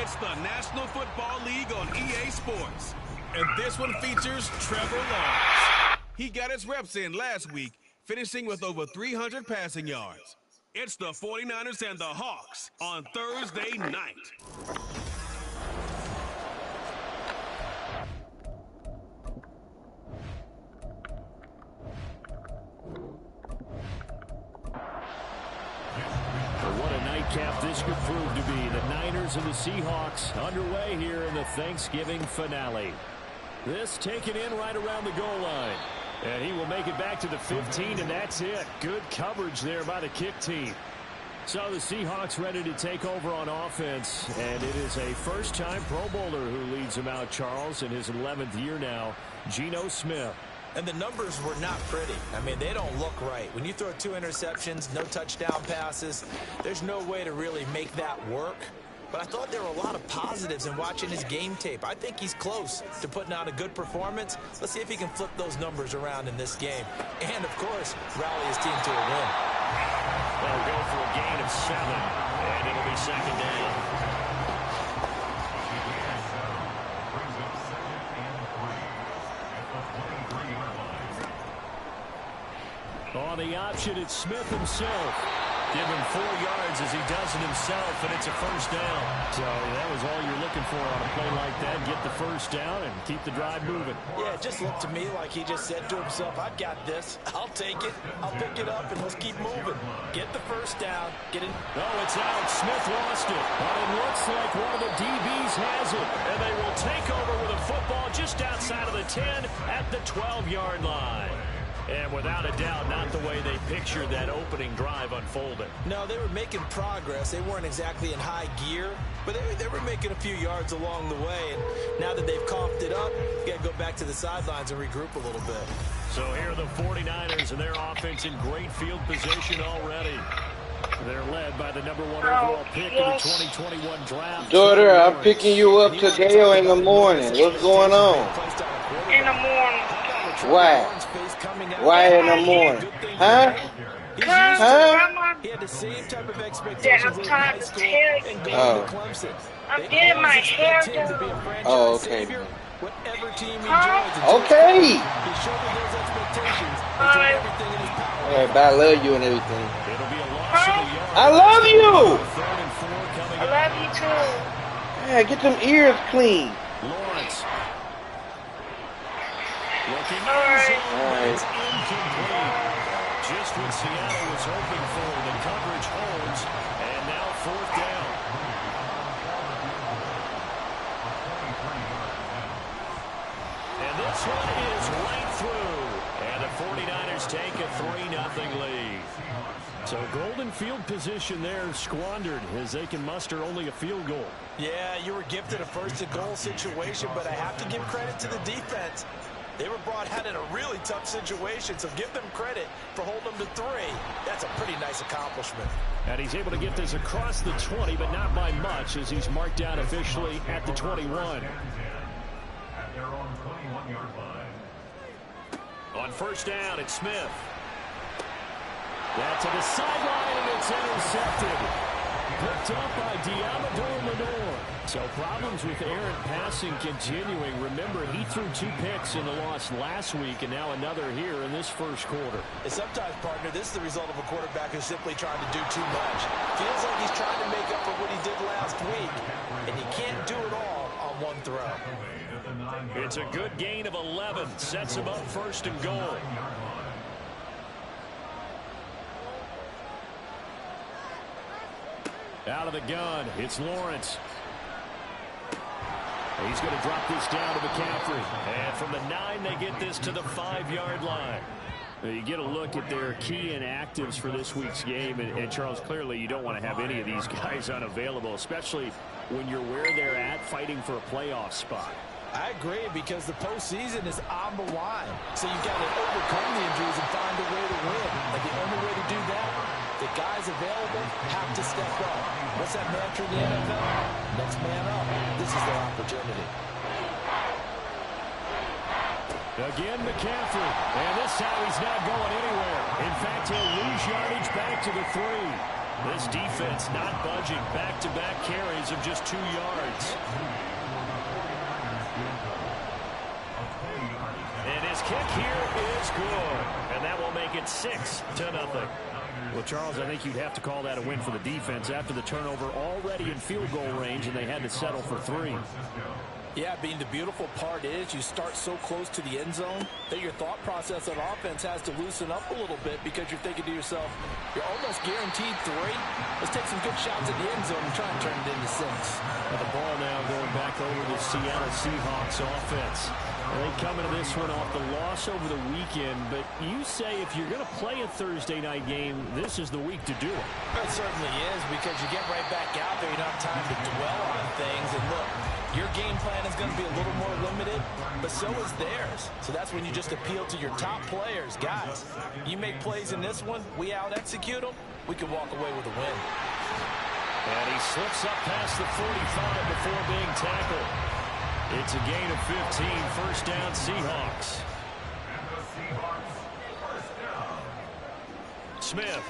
It's the National Football League on EA Sports. And this one features Trevor Lawrence. He got his reps in last week, finishing with over 300 passing yards. It's the 49ers and the Hawks on Thursday night. What a nightcap this could prove to be. The Niners and the Seahawks underway here in the Thanksgiving finale. This taken in right around the goal line. And he will make it back to the 15, and that's it. Good coverage there by the kick team. So the Seahawks ready to take over on offense, and it is a first-time Pro Bowler who leads them out, Charles, in his 11th year now, Geno Smith. And the numbers were not pretty. I mean, they don't look right. When you throw 2 interceptions, no touchdown passes, there's no way to really make that work. But I thought there were a lot of positives in watching his game tape. I think he's close to putting out a good performance. Let's see if he can flip those numbers around in this game. And, of course, rally his team to a win. They'll go for a gain of 7, and it'll be second down. On the option, it's Smith himself. Give him 4 yards as he does it himself, and it's a first down. So that was all you're looking for on a play like that. Get the first down and keep the drive moving. Yeah, it just looked to me like he just said to himself, I've got this. I'll take it. I'll pick it up, and let's keep moving. Get the first down. Get in. Oh, it's out. Smith lost it. But it looks like one of the DBs has it. And they will take over with a football just outside of the 10 at the 12-yard line. And without a doubt, not the way they pictured that opening drive unfolding. No, they were making progress. They weren't exactly in high gear, but they were making a few yards along the way. And now that they've coughed it up, you got to go back to the sidelines and regroup a little bit. So here are the 49ers and their offense in great field position already. They're led by the number 1 overall pick in the 2021 draft. Daughter, I'm picking you up today or in the morning. What's going on? In the morning. Why? Why in the morning? Huh? Huh? He had the same type of I'm expectations trying to tell you. Oh. I'm getting my hair done. Oh, okay. Whatever team he Huh? Okay. He showed me those expectations. He did everything in his power. Yeah, but I love you and everything. It'll be a loss of a yard. I love you. Third and 4 coming I up. love you too. Yeah, get them ears clean. Lawrence. Looking All right. it's incomplete. Just what Seattle was hoping for. The coverage holds, and now 4th down. And this one is right through. And the 49ers take a 3-0 lead. So golden field position there squandered as they can muster only a field goal. Yeah, you were gifted a first-and-goal situation, but I have to give credit to the defense. They were brought out in a really tough situation, so give them credit for holding them to 3. That's a pretty nice accomplishment. And he's able to get this across the 20, but not by much, as he's marked down officially at the 21. On first down, it's Smith. That's to the sideline, and it's intercepted. Picked up by Diamador Lenore. So problems with errant passing continuing. Remember, he threw 2 picks in the loss last week, and now another here in this first quarter. And sometimes, partner, this is the result of a quarterback who's simply trying to do too much. Feels like he's trying to make up for what he did last week, and he can't do it all on one throw. It's a good gain of 11. Sets him up first and goal. Out of the gun, it's Lawrence. He's going to drop this down to McCaffrey. And from the 9, they get this to the 5-yard line. You get a look at their key inactives for this week's game. And Charles, clearly you don't want to have any of these guys unavailable, especially when you're where they're at fighting for a playoff spot. I agree, because the postseason is on the line. So you've got to overcome the injuries and find a way to win. And the only way to do that, the guys available have to step up. What's that mantra in the NFL? Next man up. This is their opportunity. Again, McCaffrey. And this time he's not going anywhere. In fact, he'll lose yardage back to the 3. This defense not budging. Back-to-back carries of just 2 yards. And his kick here is good. And that will make it 6-0. Well, Charles, I think you'd have to call that a win for the defense after the turnover already in field goal range, and they had to settle for 3. Yeah, Bean, the beautiful part is you start so close to the end zone that your thought process on offense has to loosen up a little bit because you're thinking to yourself, you're almost guaranteed 3. Let's take some good shots at the end zone and try and turn it into 6. Well, the ball now going back over to Seattle Seahawks offense. They come into this one off the loss over the weekend, but you say if you're going to play a Thursday night game, this is the week to do it. It certainly is, because you get right back out there. You don't have time to dwell on things. And look, your game plan is going to be a little more limited, but so is theirs. So that's when you just appeal to your top players. Guys, you make plays in this one, we out-execute them, we can walk away with a win. And he slips up past the 45 before being tackled. It's a gain of 15, first down Seahawks. Smith.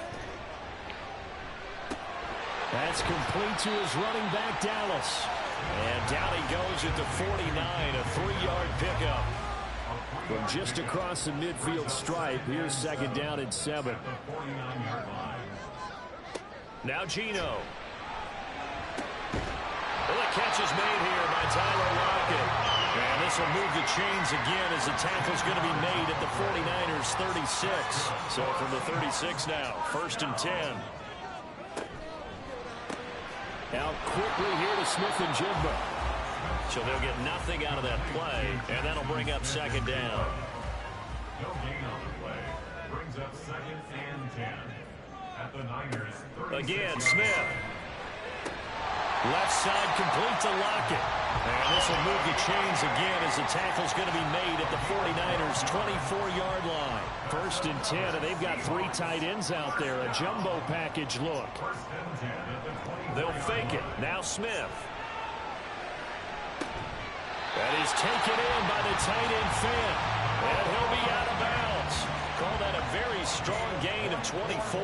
That's complete to his running back, Dallas. And down he goes at the 49, a 3-yard pickup. From just across the midfield stripe, here's second down and 7. Now Geno. Well, the catch is made here by Tyler Lockett. And this will move the chains again as the tackle's going to be made at the 49ers 36. So from the 36 now, first and 10. Out quickly here to Smith and Jigba. So they'll get nothing out of that play, and that'll bring up second down. No gain on the play. Brings up second and 10. At the Niners 36. Again, Smith. Left side complete to Lockett. And this will move the chains again as the tackle's going to be made at the 49ers 24-yard line. First and 10, and they've got 3 tight ends out there. A jumbo package look. They'll fake it. Now Smith. That is taken in by the tight end Finn. And he'll be out of bounds. Call that a very strong gain of 24.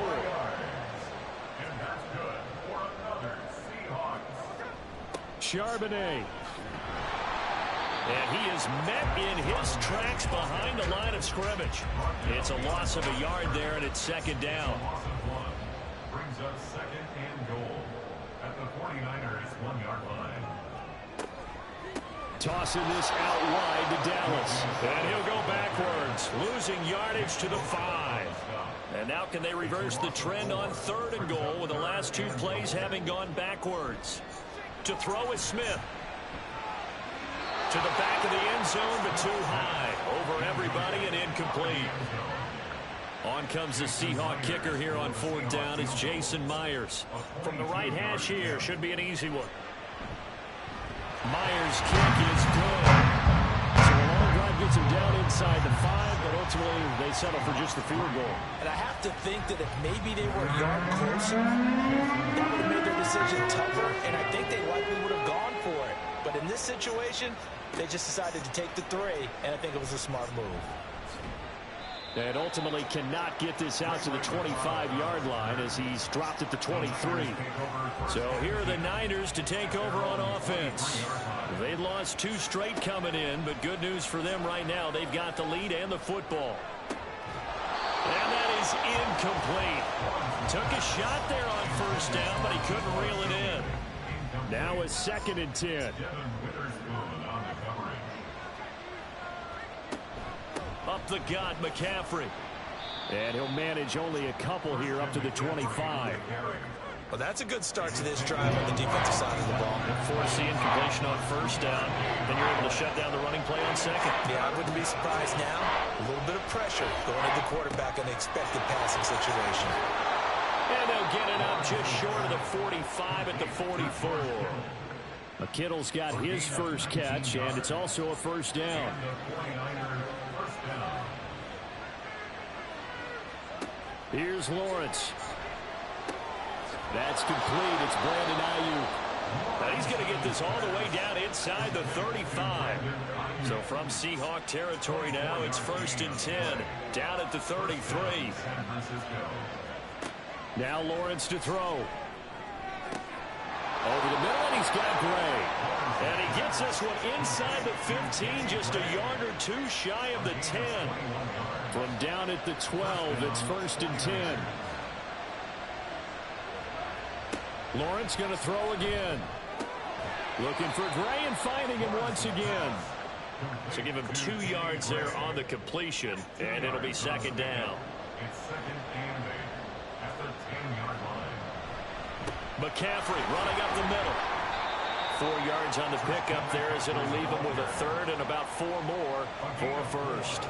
Charbonnet. And he is met in his tracks behind the line of scrimmage. It's a loss of a yard there, and it's second down. Brings up second and goal at the 49ers 1-yard line. Tossing this out wide to Dallas. And he'll go backwards, losing yardage to the 5. And now can they reverse the trend on 3rd and goal with the last 2 plays having gone backwards? To throw is Smith. To the back of the end zone, but too high. Over everybody and incomplete. On comes the Seahawk kicker here on 4th down. It's Jason Myers. From the right hash here, should be an easy one. Myers' kick is good. So a long drive gets him down inside the 5, but ultimately they settle for just the field goal. And I have to think that if maybe they were a yard closer, that would have made their decision tougher, and I think they likely would have gone for it. But in this situation, they just decided to take the 3, and I think it was a smart move. And ultimately cannot get this out to the 25-yard line as he's dropped at the 23. So here are the Niners to take over on offense. They lost 2 straight coming in, but good news for them right now. They've got the lead and the football. And that is incomplete. Took a shot there on first down, but he couldn't reel it in. Now a 2nd and 10. Up the gut, McCaffrey. And he'll manage only a couple here up to the 25. Well, that's a good start to this drive on the defensive side of the ball. Force the incompletion on first down, and you're able to shut down the running play on 2nd. Yeah, I wouldn't be surprised now. A little bit of pressure going at the quarterback in the expected passing situation. And they'll get it up just short of the 45 at the 44. Kittle's got his first catch, and it's also a first down. Here's Lawrence. That's complete. It's Brandon Ayuk. Now he's going to get this all the way down inside the 35. So from Seahawk territory now, it's 1st and 10. Down at the 33. Now Lawrence to throw. Over the middle, and he's got Gray. And he gets this one inside the 15, just a yard or two shy of the 10. From down at the 12, it's 1st and 10. Lawrence going to throw again. Looking for Gray and finding him once again. So give him 2 yards there on the completion, and it'll be 2nd down. It's 2nd and 8 at the 10-yard line. McCaffrey running up the middle. 4 yards on the pickup there as it'll leave him with a 3rd and about 4 more for a 1st.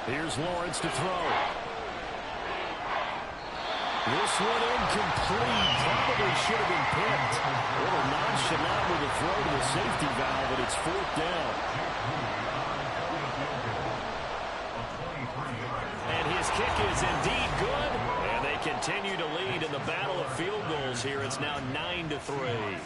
Here's Lawrence to throw. This one incomplete. Probably should have been picked. A little nonchalant with a throw to the safety valve, but it's 4th down. And his kick is indeed good. And they continue to lead in the battle of field goals here. It's now 9-3.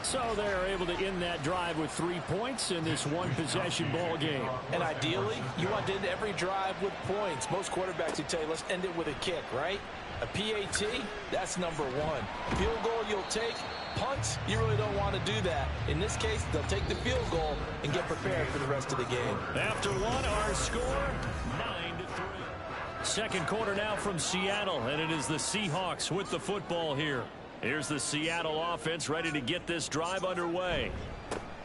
So they're able to end that drive with 3 points in this one-possession ball game. And ideally, you want to end every drive with points. Most quarterbacks would tell you, let's end it with a kick, right? A PAT, that's number 1. Field goal you'll take. Punts, you really don't want to do that. In this case, they'll take the field goal and get prepared for the rest of the game. After one, our score, 9-3. Second quarter now from Seattle, and it is the Seahawks with the football here. Here's the Seattle offense ready to get this drive underway.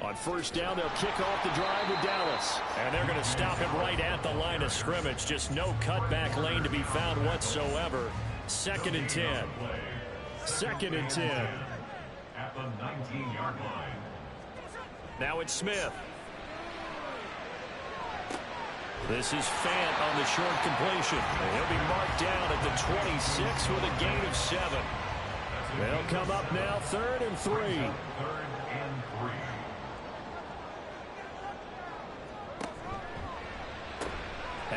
On 1st down, they'll kick off the drive with Dallas. And they're going to stop him right at the line of scrimmage. Just no cutback lane to be found whatsoever. 2nd and 10. 2nd and 10. At the 19-yard line. Now it's Smith. This is Fant on the short completion. And he'll be marked down at the 26 with a gain of 7. They'll come up now 3rd and 3. 3rd and 3.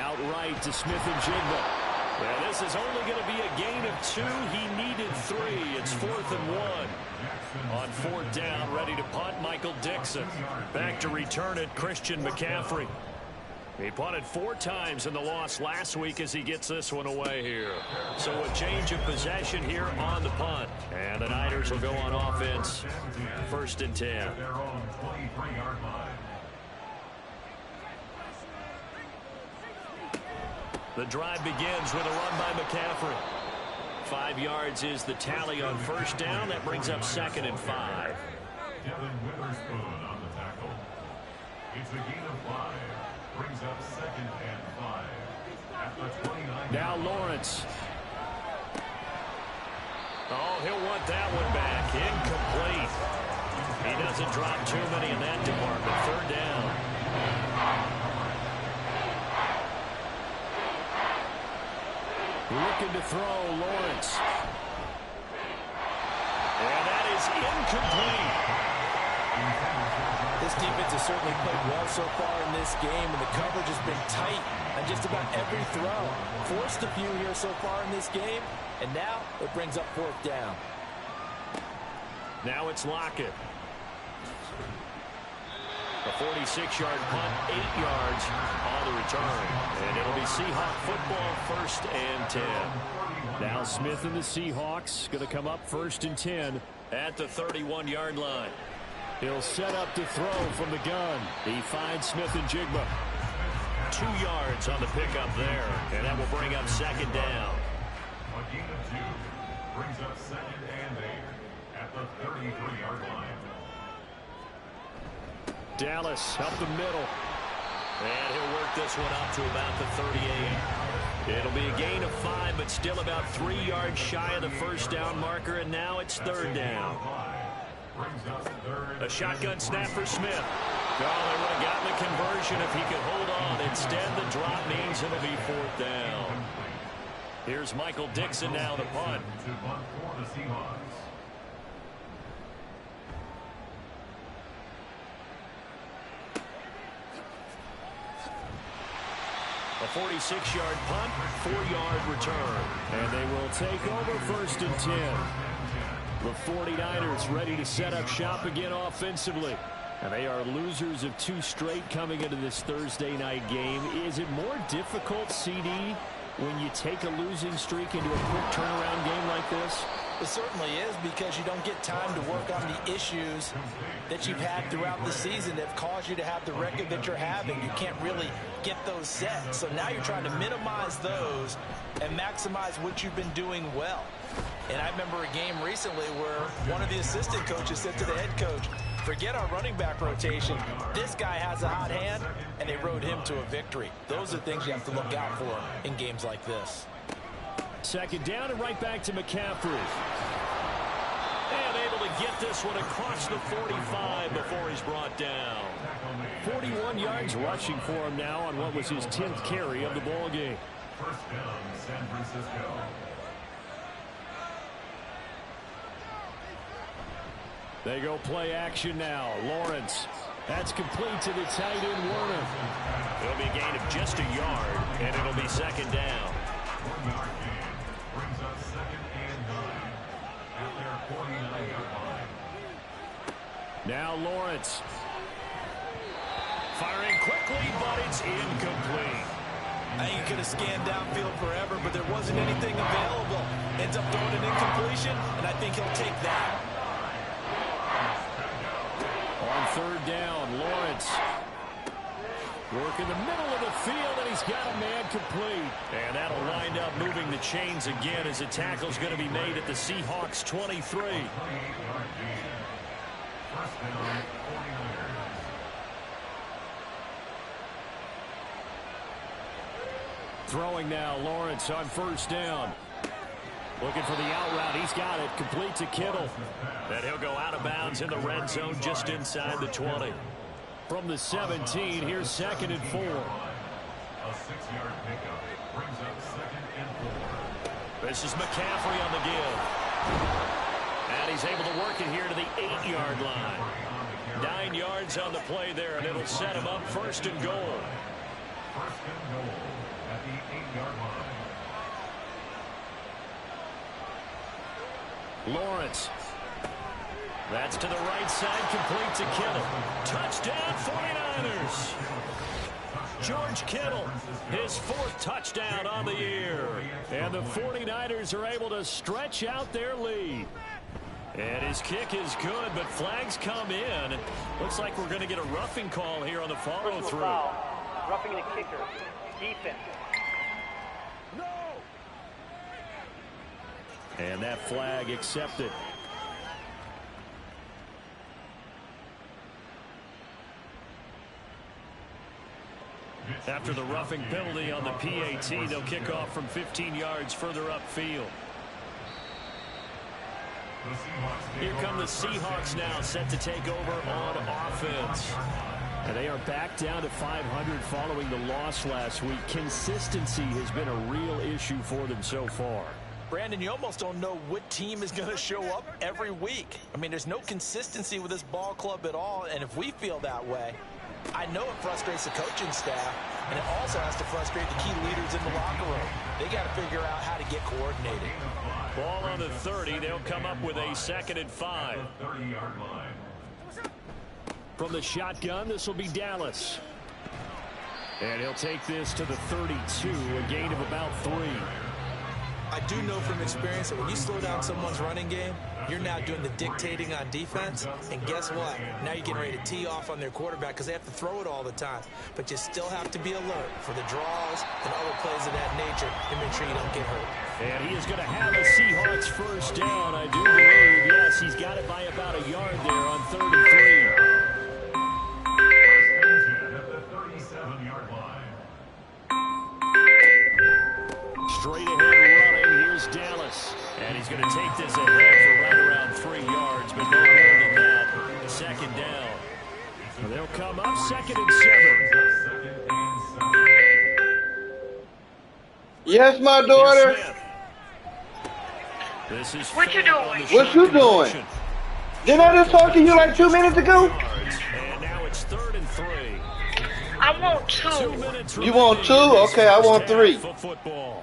Outright to Smith and Jigba. Well, this is only going to be a gain of 2. He needed 3. It's 4th and 1. On 4th down, ready to punt, Michael Dixon. Back to return it, Christian McCaffrey. He punted 4 times in the loss last week as he gets this one away here. So a change of possession here on the punt. And the Niners will go on offense. 1st and 10. Their own 23-yard line. The drive begins with a run by McCaffrey. 5 yards is the tally on 1st down. That brings up 2nd and 5. Devin Witherspoon on the tackle. It's a gain of 5. Brings up 2nd and 5. At the 29. Now Lawrence. Oh, he'll want that one back. Incomplete. He doesn't drop too many in that department. 3rd down. Looking to throw, Lawrence. And that is incomplete. This defense has certainly played well so far in this game, and the coverage has been tight on just about every throw. Forced a few here so far in this game, and now it brings up 4th down. Now it's Lockett. A 46-yard punt, 8 yards on the return. And it'll be Seahawk football, 1st and 10. Now Smith and the Seahawks going to come up 1st and 10 at the 31-yard line. He'll set up to throw from the gun. He finds Smith and Jigba. 2 yards on the pickup there. And that will bring up 2nd down. A gain of 2. Brings up 2nd and 8. At the 33-yard line. Dallas up the middle. And he'll work this one up to about the 38. It'll be a gain of 5, but still about 3 yards shy of the 1st down marker, and now it's 3rd down. A shotgun snap for Smith. Oh, they would have gotten the conversion if he could hold on. Instead, the drop means it'll be 4th down. Here's Michael Dixon now, the punt. To punt for the Seahawks. A 46-yard punt, 4-yard return. And they will take over 1st and 10. The 49ers ready to set up shop again offensively. And they are losers of 2 straight coming into this Thursday night game. Is it more difficult, CD, when you take a losing streak into a quick turnaround game like this? It certainly is, because you don't get time to work on the issues that you've had throughout the season that have caused you to have the record that you're having. You can't really get those set. So now you're trying to minimize those and maximize what you've been doing well. And I remember a game recently where one of the assistant coaches said to the head coach, forget our running back rotation. This guy has a hot hand, and they rode him to a victory. Those are things you have to look out for in games like this. Second down and right back to McCaffrey. And able to get this one across the 45 before he's brought down. 41 yards rushing for him now on what was his 10th carry of the ball game. First down, San Francisco. They go play action now. Lawrence. That's complete to the tight end, Warner. It'll be a gain of just a yard, and it'll be second down. 1-yard gain brings up 2nd and 9 at their 49-yard line. Now Lawrence. Firing quickly, but it's incomplete. I think he could have scanned downfield forever, but there wasn't anything available. Ends up throwing an incompletion, and I think he'll take that. On third down, Lawrence. Work in the middle of the field, and he's got a man complete. And that'll wind up moving the chains again as a tackle's going to be made at the Seahawks 23. 38-yard gain. First down, 49ers. Throwing now, Lawrence on first down. Looking for the out route. He's got it. Complete to Kittle. And he'll go out of bounds in the red zone just inside the 20. From the 17, here's 2nd and 4. A 6-yard pickup brings up 2nd and 4. This is McCaffrey on the give. And he's able to work it here to the 8-yard line. 9 yards on the play there, and it'll set him up 1st and goal. 1st and goal at the 8-yard line. Lawrence. That's to the right side, complete to Kittle. Touchdown, 49ers. George Kittle, his 4th touchdown on the year. And the 49ers are able to stretch out their lead. And his kick is good, but flags come in. Looks like we're going to get a roughing call here on the follow-through. Roughing the kicker. Defense. And that flag accepted. After the roughing penalty on the PAT, they'll kick off from 15 yards further upfield. Here come the Seahawks now, set to take over on offense. And they are back down to 500 following the loss last week. Consistency has been a real issue for them so far. Brandon, you almost don't know what team is going to show up every week. I mean, there's no consistency with this ball club at all, and if we feel that way, I know it frustrates the coaching staff, and it also has to frustrate the key leaders in the locker room. They got to figure out how to get coordinated. Ball on the 30. They'll come up with a 2nd and 5. 30-yard line. From the shotgun, this will be Dallas. And he'll take this to the 32, a gain of about 3. I do know from experience that when you slow down someone's running game, you're now doing the dictating on defense. And guess what? Now you're getting ready to tee off on their quarterback because they have to throw it all the time. But you still have to be alert for the draws and other plays of that nature to make sure you don't get hurt. And he is going to have the Seahawks first down, I do believe. Yes, he's got it by about a yard there on 3rd and 3. At the 37-yard line. Straight ahead running, here's Dallas. And he's going to take this ahead for right around 3 yards, but no more than that. 2nd down. And they'll come up 2nd and 7. Yes, my daughter. This is What you doing? What you doing? Didn't I just talk to you like 2 minutes ago? And now it's 3rd and 3. I want 2. 2 minutes You want 2? Okay, I want 3. For football.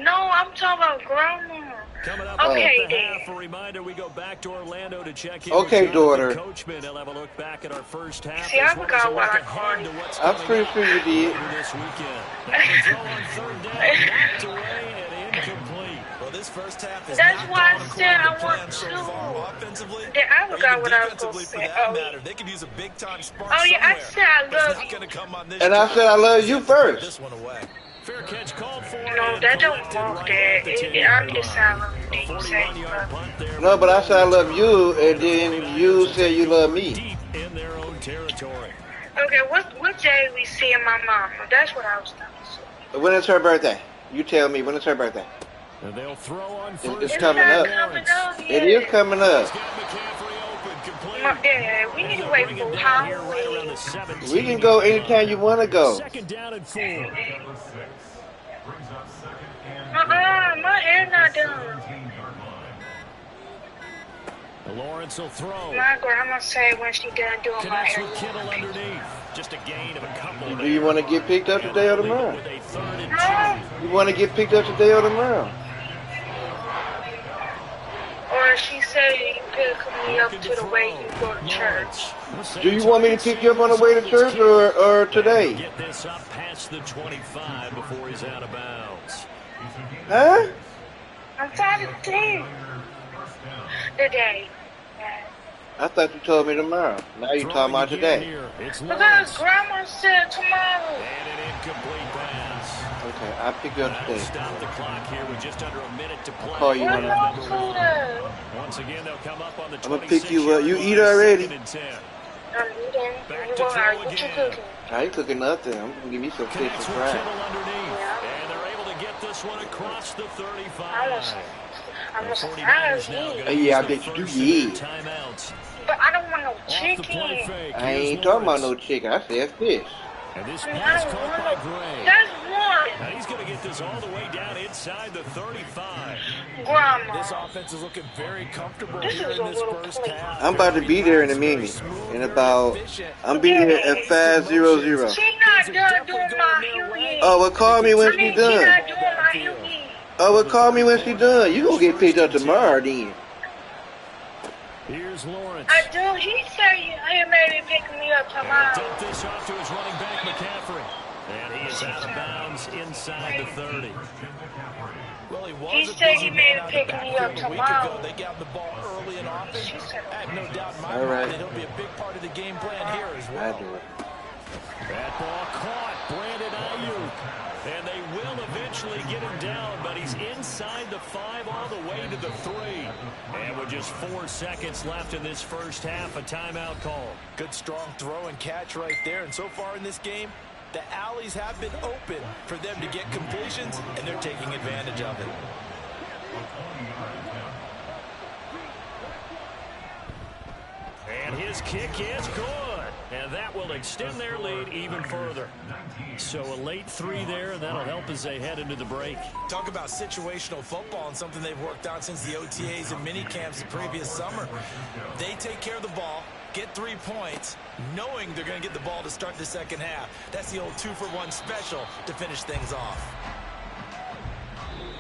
No, I'm talking about grandma. Coming up Okay, at the then. half, a reminder, we go back to Orlando to check in Okay, with Jonathan daughter. Coachman. He'll have a look back at our first half. See, I as well as a forgot what look I ahead called to you. what's I'm coming pretty up sure you did. later this weekend. Now the throw on third down, knocked away and incomplete. Well, this first half is That's not why I going said according I to want plan so two. far offensively. Then I or forgot even what I was defensively supposed to for say. that matter. They could use a big-time spark Oh, yeah, I somewhere. said I But it's love not you. going to come on this And I drive. said I love you They have to put first. this one away. Fair catch called for. No, and that don't collected work right there. at the I 10-yard just line. sound A like you 41-yard punt there. No, but I said I love you, and then you said you love me. Deep in their own territory. Okay, what day we seeing my mama? That's what I was trying to say. When is her birthday? You tell me, when is her birthday? And they'll throw on It's first. coming up. Coming up yet. It is coming up. He's got McCaffrey open, complete. Yeah, we need to wait Bring for him down here right around Halloween. the 17. We can go anytime you want to go. Second down and 4. Number 6 brings up second and My hair not done. 17-yard line. Lawrence will throw. My grandma said when she done doing my Connects hair. with Kittle underneath. Just a gain of a couple. Do you want to get picked up today or tomorrow? With a 3rd and No. 2. You want to get picked up today or tomorrow? Or she said you pick me up to the way you go to church. Do you want me to pick you up on the way to church or today? Get this up past the 25 before he's out of bounds. Huh? I'm tired of the day. I thought you told me tomorrow. Now you talking about today. It's Because Lawrence. grandma said tomorrow. And an incomplete pass. Okay, I'll pick you up That'll today. stop the clock here with just under a minute to play. call you What when no food? Once again, they'll come up on the 26 I'ma pick you up. You eat already? 2nd and 10. I'm eating. Back You to going throw out? What you again. cooking? I ain't cooking nothing. I'm gonna give me some fish and Connects with fries. Kittle underneath. Yeah. And they're able to get this one across the 35. I'm a 49ers now surprise. gonna Yeah, I use their bet you do, first of yeah. their timeouts. But I don't want no Off the play chicken. fake. I Here's ain't talking about no Lawrence. chicken. I said fish. And this I pass don't caught want by no. Gray. That's Now one. he's going to get this all the way down inside the 35. Grandma. This offense is looking very comfortable This here is in a this little first plate. half. I'm about to be there in a minute. In about, I'm be there at 5:00. She not done doing my Huey. Oh, well, call me when I she mean, she done. not doing my Huey. Oh, well, call me when she done. You gonna get picked up tomorrow then. Here's Lawrence. I do. He said he maybe pick me up And tomorrow. dump this off to his running back, McCaffrey. And he is out of bounds inside the 30. Well, he was He a said he busy may man out pick the me backfield up a week tomorrow. ago. They got him the ball early and often. She said, I have no doubt in my All mind right. that he'll be a big part of the game plan here as I well. do it. That ball caught. Brandon Ayuk. And they will eventually get him down, but he's inside the 5 all the way to the 3. And with just 4 seconds left in this first half, a timeout call. Good strong throw and catch right there. And so far in this game, the alleys have been open for them to get completions, and they're taking advantage of it. And his kick is good. And that will extend their lead even further. So a late 3 there, and that'll help as they head into the break. Talk about situational football and something they've worked out since the OTAs and mini camps the previous summer. They take care of the ball, get 3 points, knowing they're going to get the ball to start the second half. That's the old 2-for-1 special to finish things off.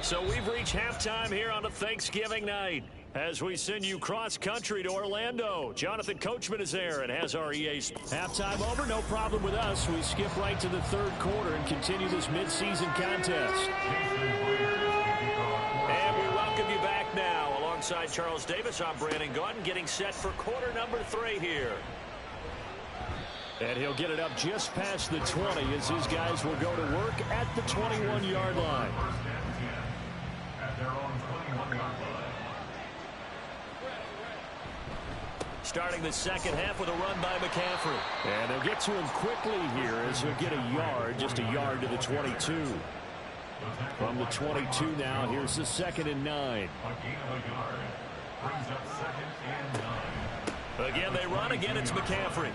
So we've reached halftime here on a Thanksgiving night as we send you cross-country to Orlando. Jonathan Coachman is there and has our EA. Halftime over, no problem with us. We skip right to the 3rd quarter and continue this midseason contest. And we welcome you back now. Alongside Charles Davis, I'm Brandon Gaudin, getting set for quarter number 3 here. And he'll get it up just past the 20 as his guys will go to work at the 21-yard line. At their own 21-yard line. Starting the second half with a run by McCaffrey. And they'll get to him quickly here as he'll get a yard, just a yard to the 22. From the 22 now, here's the 2nd and 9. A gain of a yard. Brings up 2nd and 9. Again, they run. Again, it's McCaffrey.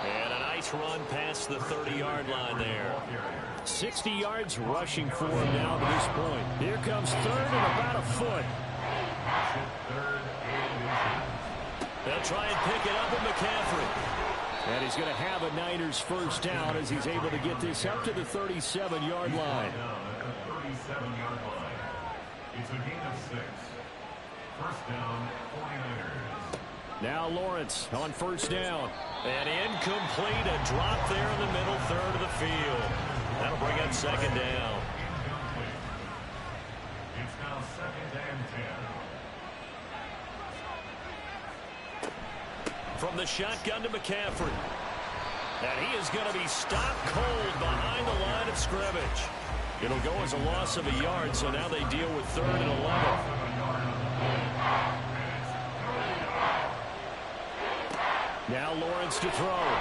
And a nice run past the 30-yard line there. 60 yards rushing for him now to this point. Here comes 3rd and about a foot. They'll try and pick it up with McCaffrey. And he's going to have a Niners first down as he's able to get this up to the 37-yard line. 37-yard line. It's a gain of 6. First down, 49ers. Now Lawrence on first down. And incomplete, a drop there in the middle third of the field. That'll bring up second down. Incomplete. It's now 2nd and 10. From the shotgun to McCaffrey. And he is going to be stopped cold behind the line of scrimmage. It'll go as a loss of a yard, so now they deal with 3rd and 11. Now Lawrence to throw.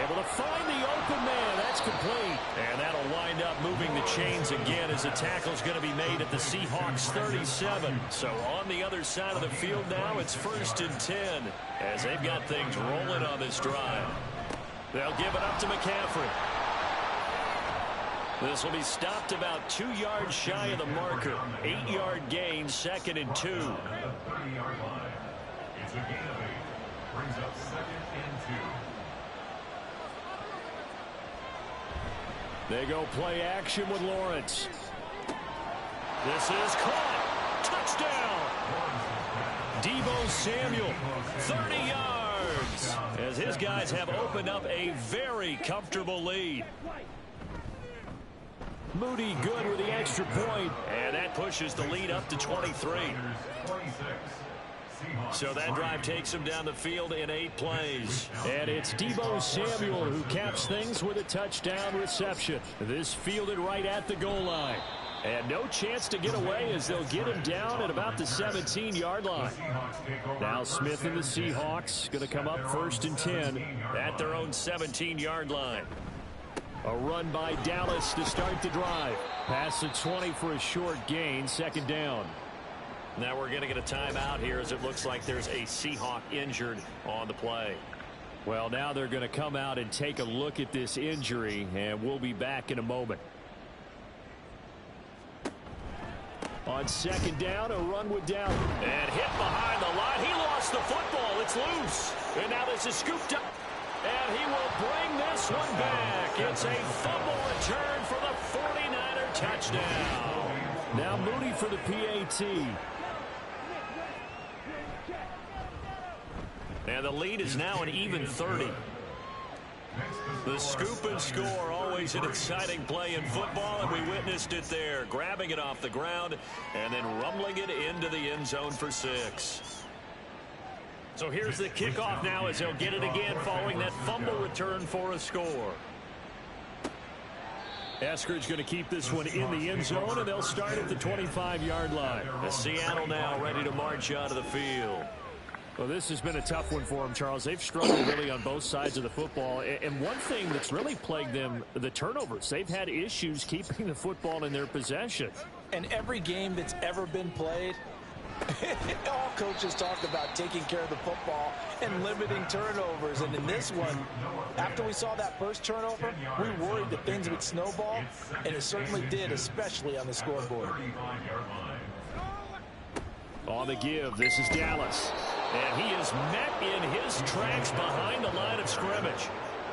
Able to find the open man. That's complete. And that'll wind up moving the chains again as the tackle's going to be made at the Seahawks 37. So on the other side of the field now, it's 1st and 10 as they've got things rolling on this drive. They'll give it up to McCaffrey. This will be stopped about 2 yards shy of the marker. 8-yard gain, 2nd and 2. 30-yard line. It's a gain of 8. Brings up 2nd and 2. They go play action with Lawrence. This is caught. Touchdown. Deebo Samuel, 30 yards. As his guys have opened up a very comfortable lead. Moody good with the extra point. And that pushes the lead up to 23. So that drive takes him down the field in 8 plays. And it's Deebo Samuel who caps things with a touchdown reception. This fielded right at the goal line. And no chance to get away as they'll get him down at about the 17-yard line. Now Smith and the Seahawks going to come up 1st and 10 at their own 17-yard line. A run by Dallas to start the drive. Pass the 20 for a short gain, 2nd down. Now we're going to get a timeout here as it looks like there's a Seahawk injured on the play. Well, now they're going to come out and take a look at this injury, and we'll be back in a moment. On 2nd down, a run with Dallas. And hit behind the line. He lost the football. It's loose. And now this is scooped up. And he will bring this one back. It's a fumble return for the 49er touchdown. Now Moody for the PAT. And the lead is now an even 30. The scoop and score, always an exciting play in football, and we witnessed it there. Grabbing it off the ground and then rumbling it into the end zone for 6. So here's the kickoff now as they'll get it again following that fumble return for a score. Eskridge going to keep this one in the end zone, and they'll start at the 25-yard line. The Seattle now ready to march out of the field. Well, this has been a tough one for them, Charles. They've struggled really on both sides of the football. And one thing that's really plagued them, the turnovers. They've had issues keeping the football in their possession. And every game that's ever been played, all coaches talk about taking care of the football and limiting turnovers. And in this one, after we saw that first turnover, we worried that things would snowball, and it certainly did, especially on the scoreboard. On the give, this is Dallas. And he is met in his tracks behind the line of scrimmage.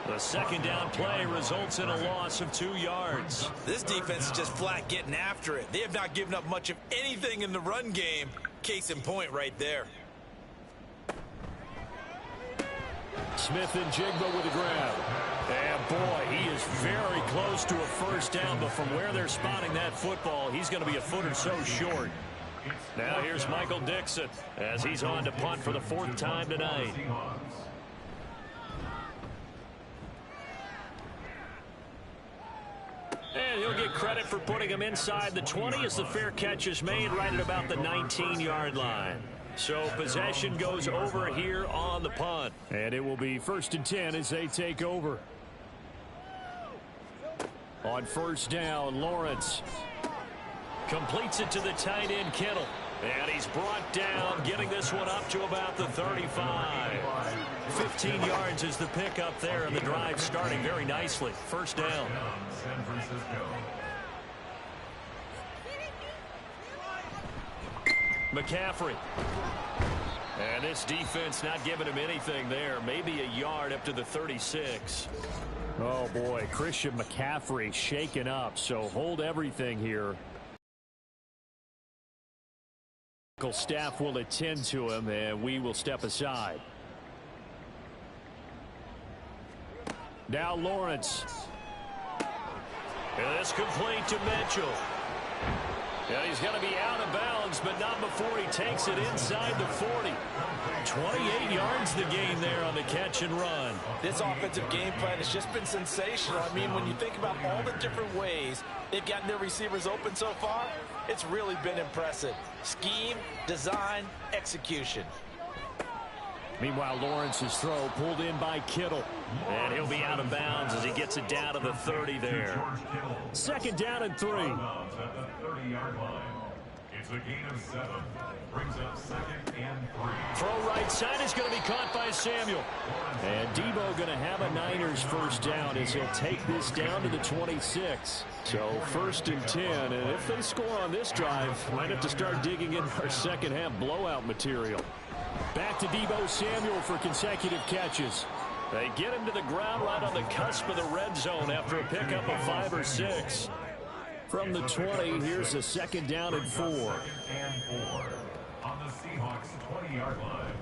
The 2nd down play results in a loss of 2 yards. This defense is just flat getting after it. They have not given up much of anything in the run game. Case in point right there. Smith and Jigba with a grab. And boy, he is very close to a first down, but from where they're spotting that football, he's going to be a foot or so short. Now here's Michael Dixon as he's on to punt for the 4th time tonight. And he'll get credit for putting him inside the 20 as the fair catch is made right at about the 19-yard line. So possession goes over here on the punt. And it will be 1st and 10 as they take over. On 1st down, Lawrence completes it to the tight end, Kittle. And he's brought down, getting this one up to about the 35. 15 yards is the pickup there, and the drive starting very nicely. 1st down. San Francisco. McCaffrey. And this defense not giving him anything there. Maybe a yard up to the 36. Oh, boy, Christian McCaffrey shaken up, so hold everything here. Staff will attend to him, and we will step aside. Now Lawrence. And this complete to Mitchell. And he's going to be out of bounds, but not before he takes it inside the 40. 28 yards the gain there on the catch and run. This offensive game plan has just been sensational. I mean, when you think about all the different ways they've gotten their receivers open so far, it's really been impressive. Scheme, design, execution. Meanwhile, Lawrence's throw pulled in by Kittle. And he'll be out of bounds as he gets it down to the 30 there. Second down and 3. At the 30-yard line. It's a gain of 7. Brings up second and 3. Throw right side is going to be caught by Samuel. And Debo going to have a Niners first down as he'll take this down to the 26. So first and 10. And if they score on this drive, might have to start digging in our second half blowout material. Back to Debo Samuel for consecutive catches. They get him to the ground right on the cusp of the red zone after a pickup of 5 or 6. From the 20, here's a second down and 4. And 4 on the Seahawks 20-yard line.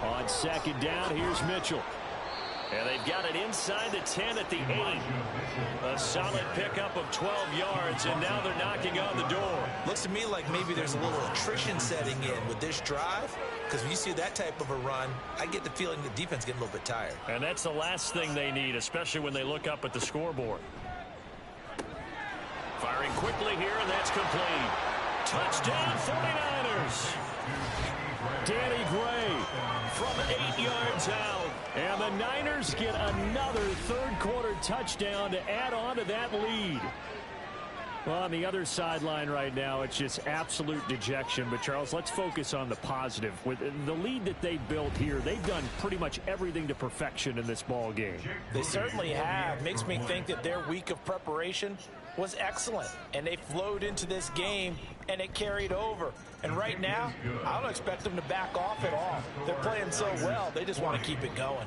On second down, here's Mitchell. And they've got it inside the 10 at the 8. A solid pickup of 12 yards, and now they're knocking on the door. Looks to me like maybe there's a little attrition setting in with this drive, because when you see that type of a run, I get the feeling the defense getting a little bit tired. And that's the last thing they need, especially when they look up at the scoreboard. Firing quickly here, and that's complete. Touchdown, 49ers. Danny Gray from 8 yards out. And the Niners get another third-quarter touchdown to add on to that lead. Well, on the other sideline right now, it's just absolute dejection. But, Charles, let's focus on the positive. With the lead that they built here, they've done pretty much everything to perfection in this ball game. They certainly have. Makes me think that their week of preparation was excellent. And they flowed into this game, and it carried over. And right now, I don't expect them to back off at all. They're playing so well, they just want to keep it going.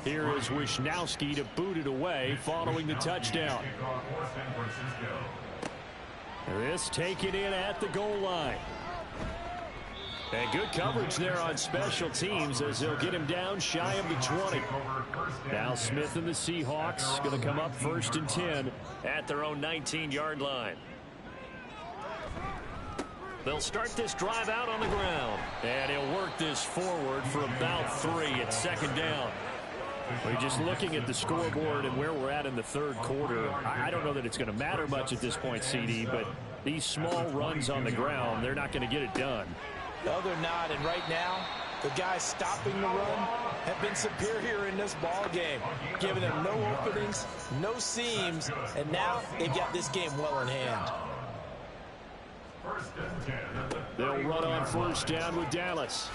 Here is Wisnowski to boot it away following the touchdown. This taken in at the goal line. And good coverage there on special teams as they'll get him down shy of the 20. Now Smith and the Seahawks going to come up first and 10 at their own 19-yard line. They'll start this drive out on the ground. And he'll work this forward for about 3 at second down. We're just looking at the scoreboard and where we're at in the third quarter. I don't know that it's going to matter much at this point, CD, but these small runs on the ground, they're not going to get it done. No, they're not. And right now, the guys stopping the run have been superior in this ball game, giving them no openings, no seams, and now they've got this game well in hand. They'll run on first down with Dallas.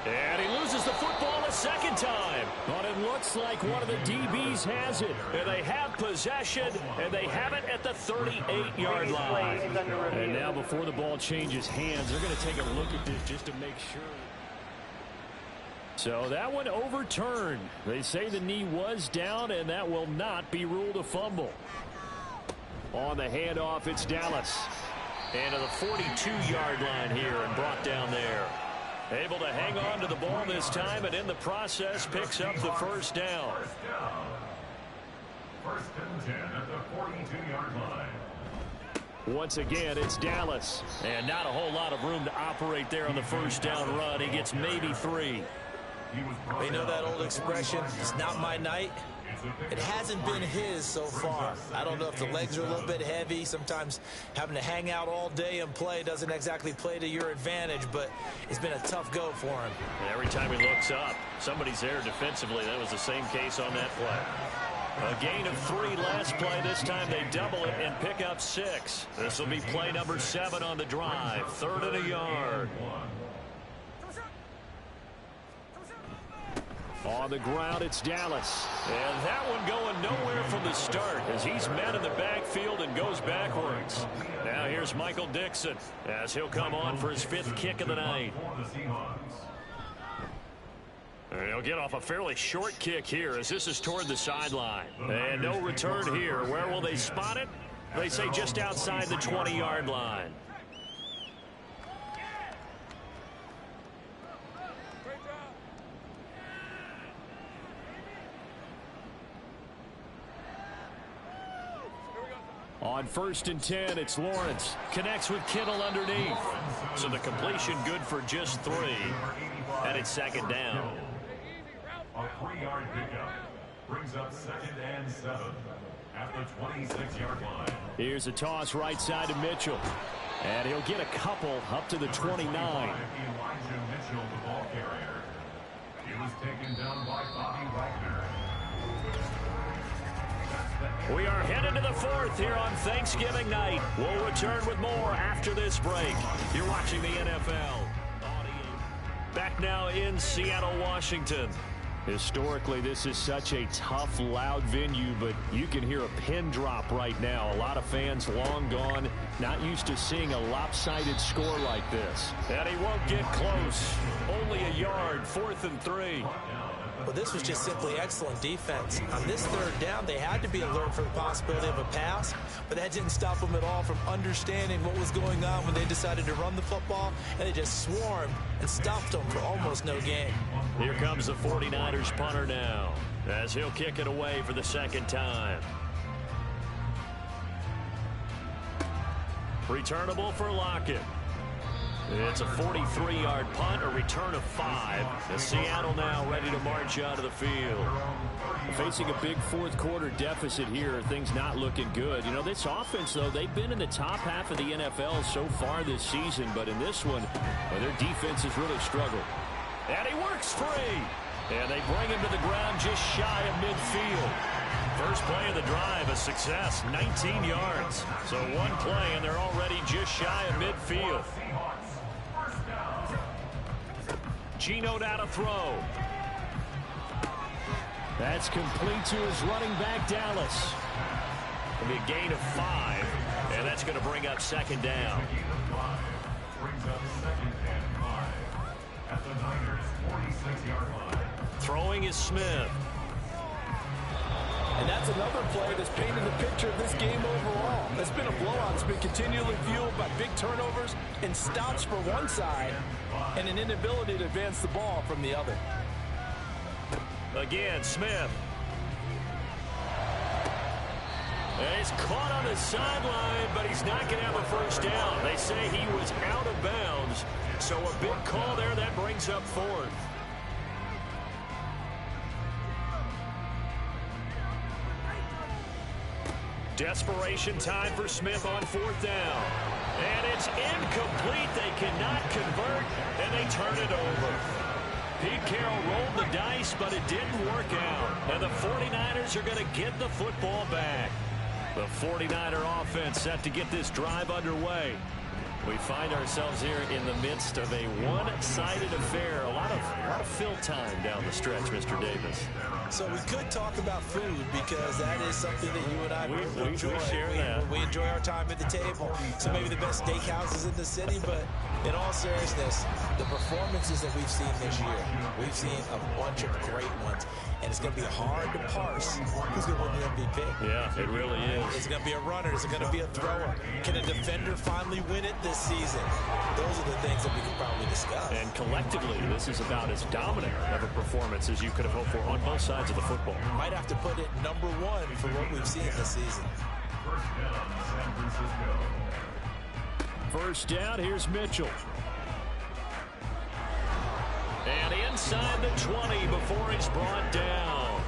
And he loses the football a second time. But it looks like one of the DBs has it. And they have possession, and they have it at the 38-yard line. And now before the ball changes hands, they're going to take a look at this just to make sure. So that one overturned. They say the knee was down, and that will not be ruled a fumble. On the handoff, it's Dallas. And to the 42-yard line here and brought down there. Able to hang on to the ball this time, and in the process picks up the first down. First and 10 at the 42-yard line. Once again, it's Dallas. And not a whole lot of room to operate there on the first down run. He gets maybe 3. They know that old expression, it's not my night. It hasn't been his so far. I don't know if the legs are a little bit heavy. Sometimes having to hang out all day and play doesn't exactly play to your advantage, but it's been a tough go for him. And every time he looks up, somebody's there defensively. That was the same case on that play. A gain of 3 last play. This time they double it and pick up 6. This will be play number 7 on the drive. 3rd and a yard. On the ground, it's Dallas. And that one going nowhere from the start as he's met in the backfield and goes backwards. Now here's Michael Dixon as he'll come on for his 5th kick of the night. And he'll get off a fairly short kick here as this is toward the sideline. And no return here. Where will they spot it? They say just outside the 20-yard line. On 1st and 10, it's Lawrence. Connects with Kittle underneath. So the completion good for just 3. And it's 2nd down. A 3-yard pickup brings up 2nd and 7 at the 26-yard line. Here's a toss right side to Mitchell. And he'll get a couple up to the 29. Elijah Mitchell, the ball carrier. He was taken down by Bobby Wagner. We are headed to the 4th here on Thanksgiving night. We'll return with more after this break. You're watching the NFL. Back now in Seattle, Washington. Historically, this is such a tough, loud venue, but you can hear a pin drop right now. A lot of fans long gone, not used to seeing a lopsided score like this. And he won't get close. Only a yard, 4th and 3. Well, this was just simply excellent defense. On this 3rd down, they had to be alert for the possibility of a pass, but that didn't stop them at all from understanding what was going on when they decided to run the football, and they just swarmed and stopped them for almost no gain. Here comes the 49ers punter now, as he'll kick it away for the 2nd time. Returnable for Lockett. It's a 43-yard punt, a return of 5. The Seattle now ready to march out of the field. Facing a big 4th quarter deficit here, things not looking good. You know, this offense, though, they've been in the top half of the NFL so far this season, but in this one, well, their defense has really struggled. And he works free. And they bring him to the ground just shy of midfield. First play of the drive, a success, 19 yards. So one play, and they're already just shy of midfield. Geno now to throw. That's complete to his running back, Dallas. It'll be a gain of 5, and that's going to bring up 2nd down. Brings up 2nd and 5 at the Niners' 46-yard line. Throwing is Smith. And that's another play that's painted the picture of this game overall. It's been a blowout. It's been continually fueled by big turnovers and stops for one side and an inability to advance the ball from the other. Again, Smith. And he's caught on the sideline, but he's not going to have a first down. They say he was out of bounds. So a big call there that brings up 4th. Desperation time for Smith on 4th down. And it's incomplete. They cannot convert, and they turn it over. Pete Carroll rolled the dice, but it didn't work out. And the 49ers are going to get the football back. The 49er offense set to get this drive underway. We find ourselves here in the midst of a one-sided affair. A lot of fill time down the stretch, Mr. Davis. So we could talk about food because that is something that you and I enjoy. We share that. We enjoy our time at the table. So maybe the best steakhouses in the city, but in all seriousness, the performances that we've seen this year, we've seen a bunch of great ones. And it's going to be hard to parse who's going to win the MVP. Yeah, it really is. Is it going to be a runner? Is it going to be a thrower? Can a defender finally win it this season? Those are the things that we can probably discuss. And collectively, this is about as dominant of a performance as you could have hoped for on both sides of the football. Might have to put it #1 for what we've seen this season. First down, San Francisco. First down, here's Mitchell. And inside the 20 before he's brought down.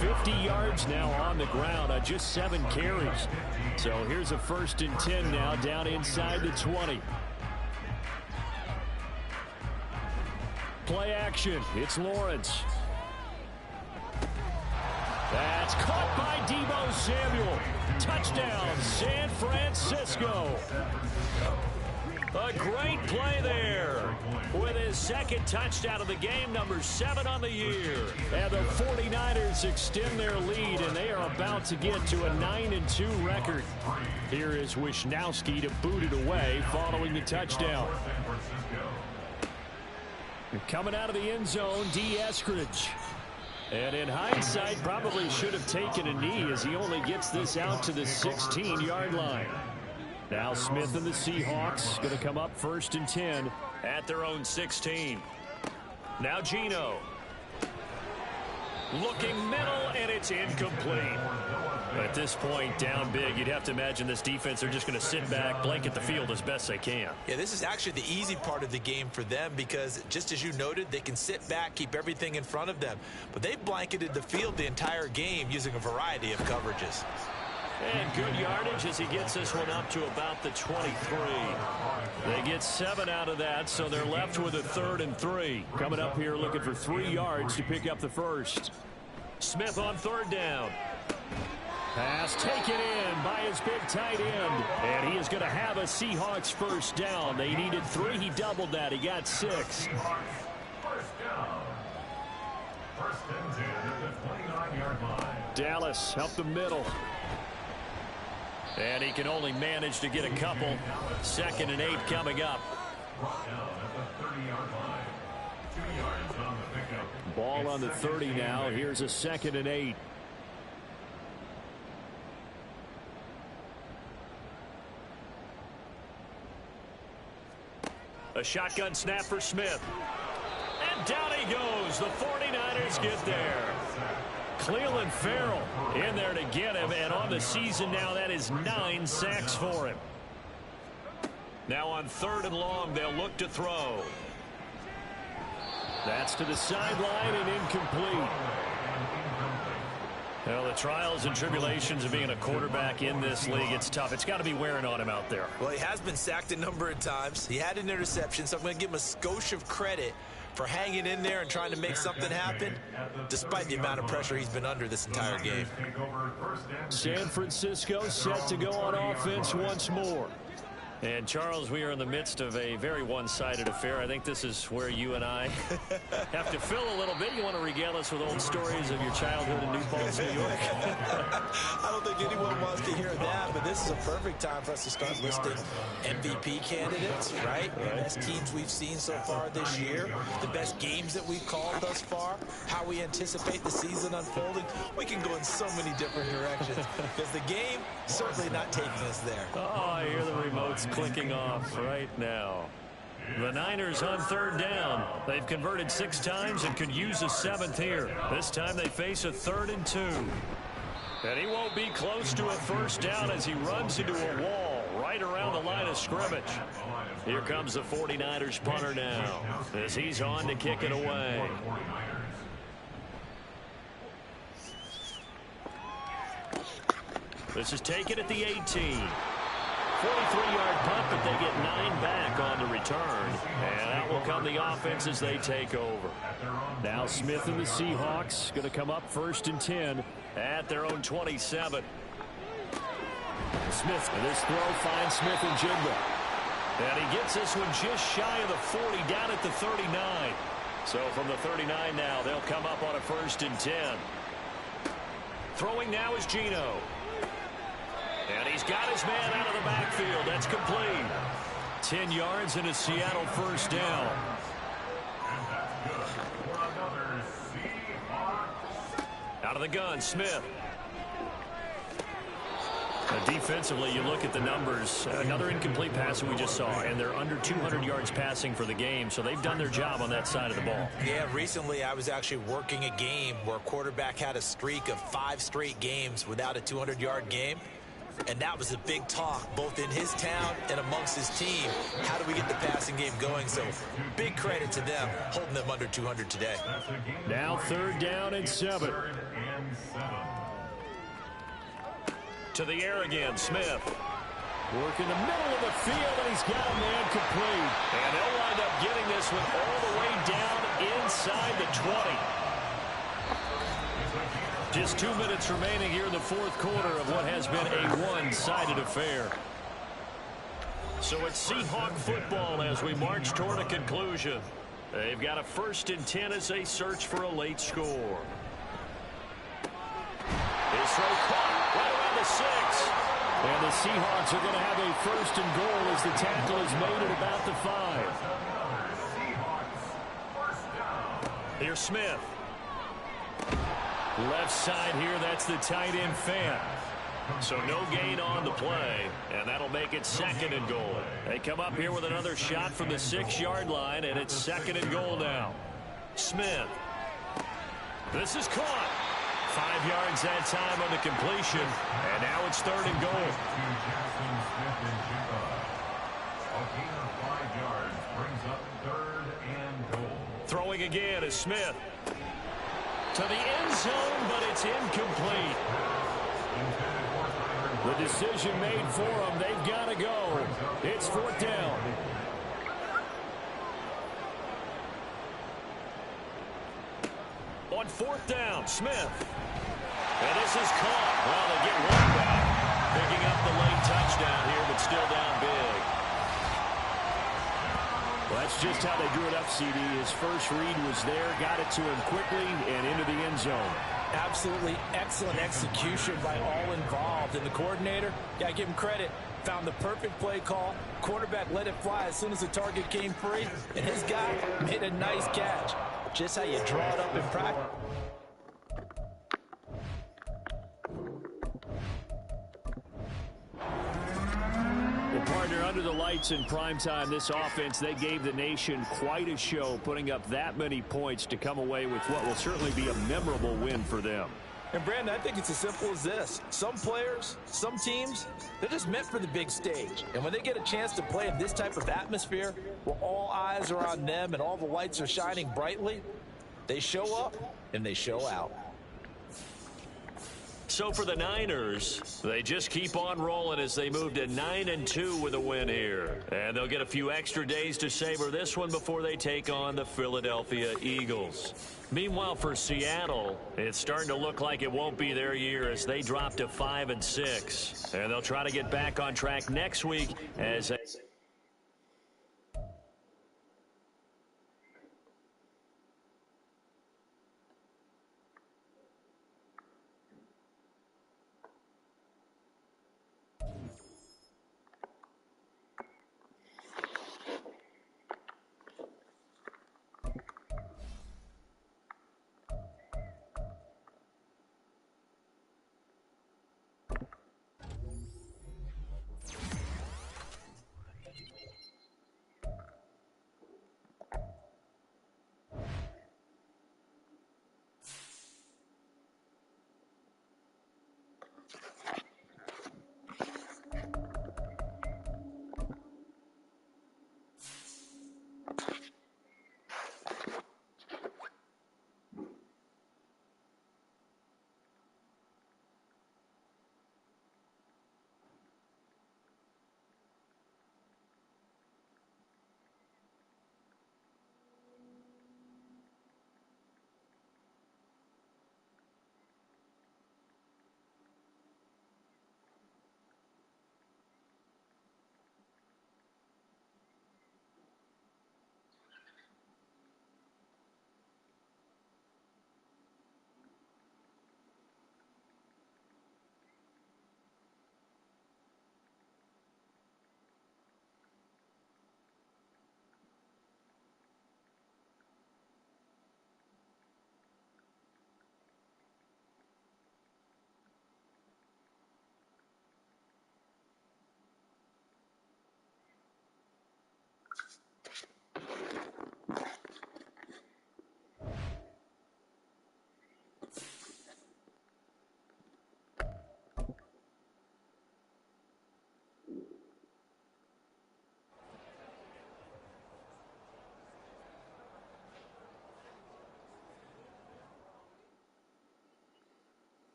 50 yards now on the ground on just 7 carries. So here's a 1st and 10 now down inside the 20. Play action. It's Lawrence. That's caught by Deebo Samuel. Touchdown, San Francisco. A great play there with his 2nd touchdown of the game, number 7 on the year. And the 49ers extend their lead, and they are about to get to a 9-2 record. Here is Wisnowski to boot it away following the touchdown. Coming out of the end zone, D. Eskridge. And in hindsight, probably should have taken a knee as he only gets this out to the 16-yard line. Now Smith and the Seahawks going to come up 1st and 10 at their own 16. Now Geno. Looking middle, and it's incomplete. At this point, down big, you'd have to imagine this defense are just going to sit back, blanket the field as best they can. Yeah, this is actually the easy part of the game for them because, just as you noted, they can sit back, keep everything in front of them. But they've blanketed the field the entire game using a variety of coverages. And good yardage as he gets this one up to about the 23. They get 7 out of that, so they're left with a 3rd and 3. Coming up here looking for 3 yards to pick up the first. Smith on 3rd down. Pass taken in by his big tight end. And he is going to have a Seahawks first down. They needed 3. He doubled that. He got 6. First down. 1st and 10 at the 29-yard line. Dallas up the middle. And he can only manage to get a couple. 2nd and 8 coming up. Brought down at the 30-yard line. 2 yards on the pickup. Ball on the 30 now. Here's a 2nd and 8. A shotgun snap for Smith. And down he goes. The 49ers get there. Clelin Ferrell in there to get him, and on the season now, that is 9 sacks for him. Now on 3rd and long, they'll look to throw. That's to the sideline and incomplete. Well, the trials and tribulations of being a quarterback in this league, it's tough. It's got to be wearing on him out there. Well, he has been sacked a number of times. He had an interception, so I'm going to give him a skosh of credit for hanging in there and trying to make something happen, despite the amount of pressure he's been under this entire game. San Francisco set to go on offense once more. And, Charles, we are in the midst of a very one-sided affair. I think this is where you and I have to fill a little bit. You want to regale us with old stories of your childhood in New Paltz, New York? I don't think anyone wants to hear that, but this is a perfect time for us to start listing MVP candidates, right? The best teams we've seen so far this year, the best games that we've called thus far, how we anticipate the season unfolding. We can go in so many different directions because the game certainly not taking us there. Oh, I hear the remotes clicking off right now. The Niners on 3rd down. They've converted 6 times and could use a 7th here. This time they face a 3rd and 2. And he won't be close to a first down as he runs into a wall right around the line of scrimmage. Here comes the 49ers punter now as he's on to kick it away. This is taken at the 18. 43-yard punt, but they get 9 back on the return. And out will come the offense as they take over. Now Smith and the Seahawks going to come up 1st and 10 at their own 27. Smith, this throw finds Smith and Jigba. And he gets this one just shy of the 40, down at the 39. So from the 39 now, they'll come up on a 1st and 10. Throwing now is Geno. And he's got his man out of the backfield. That's complete. 10 yards and a Seattle first down. Out of the gun, Smith. Defensively, you look at the numbers. Another incomplete pass that we just saw, and they're under 200 yards passing for the game, so they've done their job on that side of the ball. Yeah, recently I was actually working a game where a quarterback had a streak of 5 straight games without a 200-yard game. And that was a big talk, both in his town and amongst his team. How do we get the passing game going? So big credit to them, holding them under 200 today. Now 3rd down and 7. To the air again, Smith. Work in the middle of the field, and he's got a man complete. And they'll wind up getting this one all the way down inside the 20. Just 2 minutes remaining here in the 4th quarter of what has been a one-sided affair. So it's Seahawk football as we march toward a conclusion. They've got a 1st and 10 as they search for a late score. His throw caught right around the 6. And the Seahawks are going to have a 1st and goal as the tackle is made at about the 5. Here's Smith. Left side here, that's the tight end Fant. So no gain on the play, and that'll make it 2nd and goal. They come up here with another shot from the 6-yard line, and it's 2nd and goal now. Smith. This is caught. 5 yards that time on the completion, and now it's 3rd and goal. Throwing again is Smith. To the end zone, but it's incomplete. The decision made for them. They've got to go. It's 4th down. On 4th down, Smith. And this is caught. Well, they get one back. Picking up the late touchdown here, but still down big. Well, that's just how they drew it up, CD. His first read was there, got it to him quickly, and into the end zone. Absolutely excellent execution by all involved. And the coordinator, got to give him credit, found the perfect play call. Quarterback let it fly as soon as the target came free, and his guy made a nice catch. Just how you draw it up in practice. Partner, under the lights in primetime, this offense, they gave the nation quite a show, putting up that many points to come away with what will certainly be a memorable win for them. And, Brandon, I think it's as simple as this. Some players, some teams, they're just meant for the big stage. And when they get a chance to play in this type of atmosphere, where all eyes are on them and all the lights are shining brightly, they show up and they show out. So for the Niners, they just keep on rolling as they move to 9-2 with a win here. And they'll get a few extra days to savor this one before they take on the Philadelphia Eagles. Meanwhile, for Seattle, it's starting to look like it won't be their year as they drop to 5-6. And they'll try to get back on track next week as